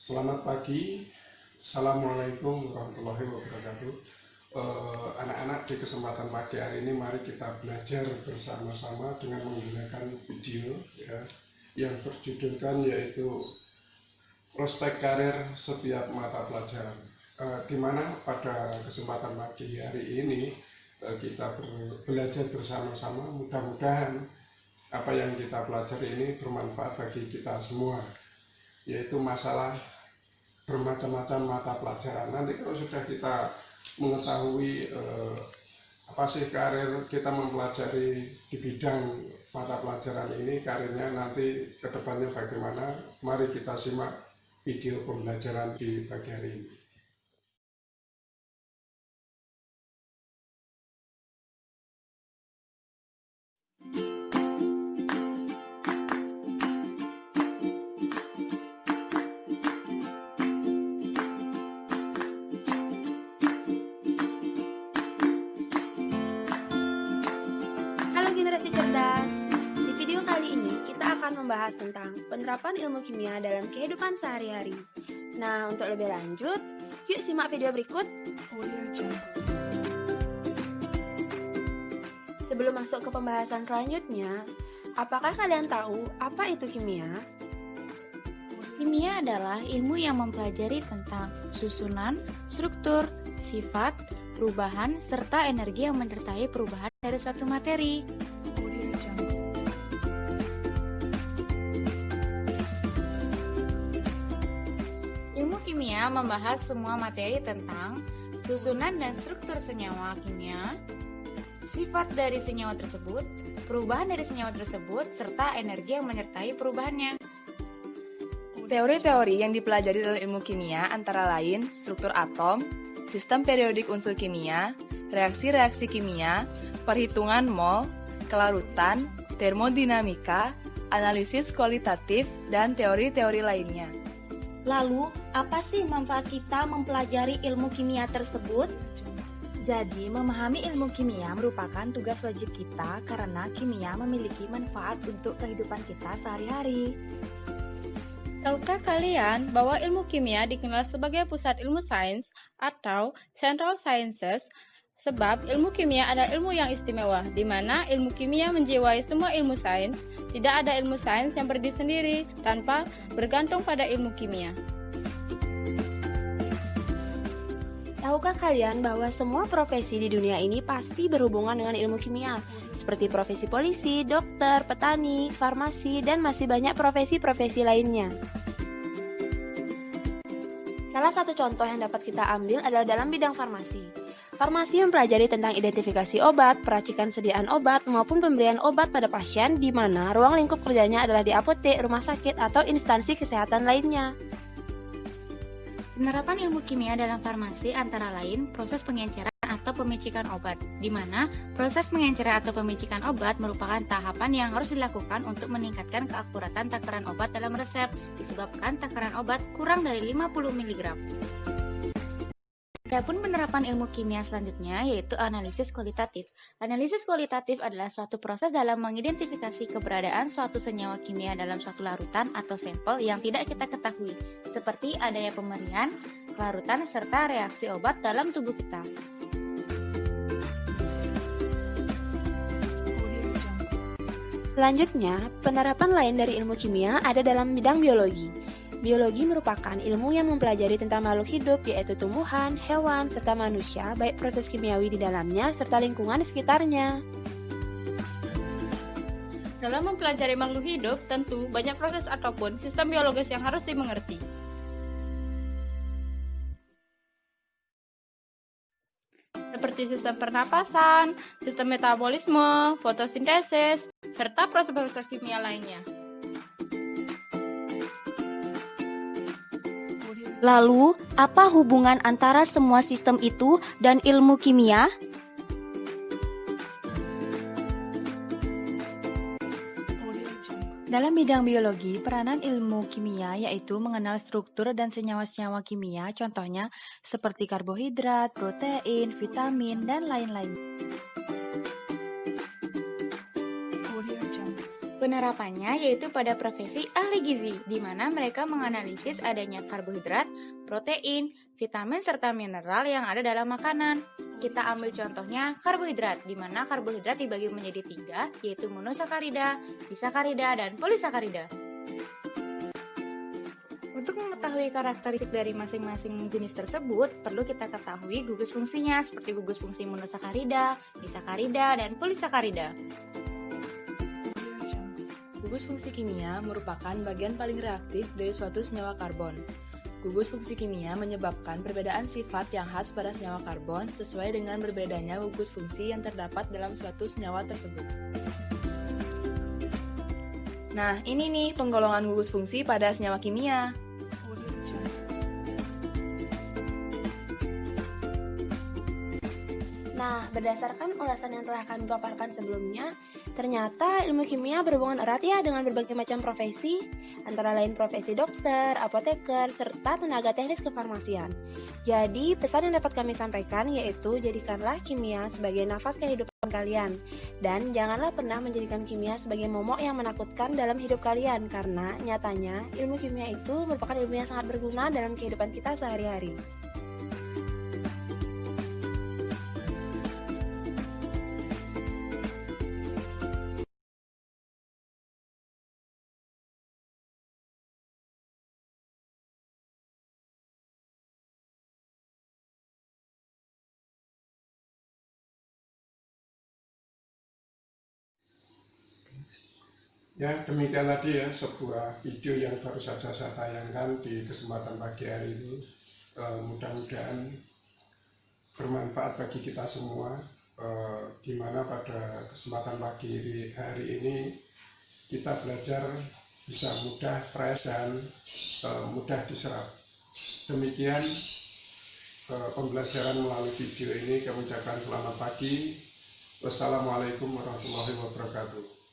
Selamat pagi, Assalamualaikum warahmatullahi wabarakatuh. Anak-anak, di kesempatan pagi hari ini mari kita belajar bersama-sama dengan menggunakan video ya, yang berjudulkan yaitu prospek karir setiap mata pelajaran. Di mana pada kesempatan pagi hari ini kita belajar bersama-sama, mudah-mudahan apa yang kita pelajari ini bermanfaat bagi kita semua, yaitu masalah bermacam-macam mata pelajaran. Nanti kalau sudah kita mengetahui apa sih karir kita mempelajari di bidang mata pelajaran ini, karirnya nanti kedepannya bagaimana, mari kita simak video pembelajaran di pagi hari ini. Generasi cerdas. Di video kali ini kita akan membahas tentang penerapan ilmu kimia dalam kehidupan sehari-hari. Nah, untuk lebih lanjut, yuk simak video berikut. Sebelum masuk ke pembahasan selanjutnya, apakah kalian tahu apa itu kimia? Kimia adalah ilmu yang mempelajari tentang susunan, struktur, sifat, perubahan, serta energi yang menyertai perubahan dari suatu materi. Ilmu kimia membahas semua materi tentang susunan dan struktur senyawa kimia, sifat dari senyawa tersebut, perubahan dari senyawa tersebut, serta energi yang menyertai perubahannya. Teori-teori yang dipelajari dalam ilmu kimia antara lain struktur atom, sistem periodik unsur kimia, reaksi-reaksi kimia, perhitungan mol, kelarutan, termodinamika, analisis kualitatif, dan teori-teori lainnya. Lalu, apa sih manfaat kita mempelajari ilmu kimia tersebut? Jadi, memahami ilmu kimia merupakan tugas wajib kita karena kimia memiliki manfaat untuk kehidupan kita sehari-hari. Tahukah kalian bahwa ilmu kimia dikenal sebagai pusat ilmu sains atau Central Sciences? Sebab ilmu kimia adalah ilmu yang istimewa, di mana ilmu kimia menjiwai semua ilmu sains. Tidak ada ilmu sains yang berdiri sendiri tanpa bergantung pada ilmu kimia. Tahukah kalian bahwa semua profesi di dunia ini pasti berhubungan dengan ilmu kimia, seperti profesi polisi, dokter, petani, farmasi, dan masih banyak profesi-profesi lainnya. Salah satu contoh yang dapat kita ambil adalah dalam bidang farmasi. Farmasi mempelajari tentang identifikasi obat, peracikan sediaan obat, maupun pemberian obat pada pasien, di mana ruang lingkup kerjanya adalah di apotek, rumah sakit, atau instansi kesehatan lainnya. Penerapan ilmu kimia dalam farmasi antara lain proses pengenceran atau pemicikan obat, di mana proses pengenceran atau pemicikan obat merupakan tahapan yang harus dilakukan untuk meningkatkan keakuratan takaran obat dalam resep, disebabkan takaran obat kurang dari 50 mg. Adapun penerapan ilmu kimia selanjutnya yaitu analisis kualitatif. Analisis kualitatif adalah suatu proses dalam mengidentifikasi keberadaan suatu senyawa kimia dalam suatu larutan atau sampel yang tidak kita ketahui, seperti adanya pemerian, kelarutan, serta reaksi obat dalam tubuh kita. Selanjutnya, penerapan lain dari ilmu kimia ada dalam bidang biologi. Biologi merupakan ilmu yang mempelajari tentang makhluk hidup, yaitu tumbuhan, hewan, serta manusia, baik proses kimiawi di dalamnya serta lingkungan di sekitarnya. Dalam mempelajari makhluk hidup, tentu banyak proses ataupun sistem biologis yang harus dimengerti. Seperti sistem pernapasan, sistem metabolisme, fotosintesis, serta proses-proses kimia lainnya. Lalu, apa hubungan antara semua sistem itu dan ilmu kimia? Dalam bidang biologi, peranan ilmu kimia yaitu mengenal struktur dan senyawa-senyawa kimia, contohnya seperti karbohidrat, protein, vitamin, dan lain-lain. Penerapannya yaitu pada profesi ahli gizi, di mana mereka menganalisis adanya karbohidrat, protein, vitamin, serta mineral yang ada dalam makanan. Kita ambil contohnya karbohidrat, di mana karbohidrat dibagi menjadi 3, yaitu monosakarida, disakarida, dan polisakarida. Untuk mengetahui karakteristik dari masing-masing jenis tersebut, perlu kita ketahui gugus fungsinya, seperti gugus fungsi monosakarida, disakarida, dan polisakarida. Gugus fungsi kimia merupakan bagian paling reaktif dari suatu senyawa karbon. Gugus fungsi kimia menyebabkan perbedaan sifat yang khas pada senyawa karbon sesuai dengan berbedanya gugus fungsi yang terdapat dalam suatu senyawa tersebut. Nah, ini nih penggolongan gugus fungsi pada senyawa kimia. Nah, berdasarkan ulasan yang telah kami paparkan sebelumnya, ternyata ilmu kimia berhubungan erat ya dengan berbagai macam profesi, antara lain profesi dokter, apoteker, serta tenaga teknis kefarmasian. Jadi, pesan yang dapat kami sampaikan yaitu jadikanlah kimia sebagai nafas kehidupan kalian. Dan janganlah pernah menjadikan kimia sebagai momok yang menakutkan dalam hidup kalian, karena nyatanya ilmu kimia itu merupakan ilmu yang sangat berguna dalam kehidupan kita sehari-hari. Ya, demikian tadi ya sebuah video yang baru saja saya tayangkan di kesempatan pagi hari ini. Mudah-mudahan bermanfaat bagi kita semua, di mana pada kesempatan pagi hari ini kita belajar bisa mudah fresh dan mudah diserap. Demikian pembelajaran melalui video ini. Kami ucapkan selamat pagi. Wassalamualaikum warahmatullahi wabarakatuh.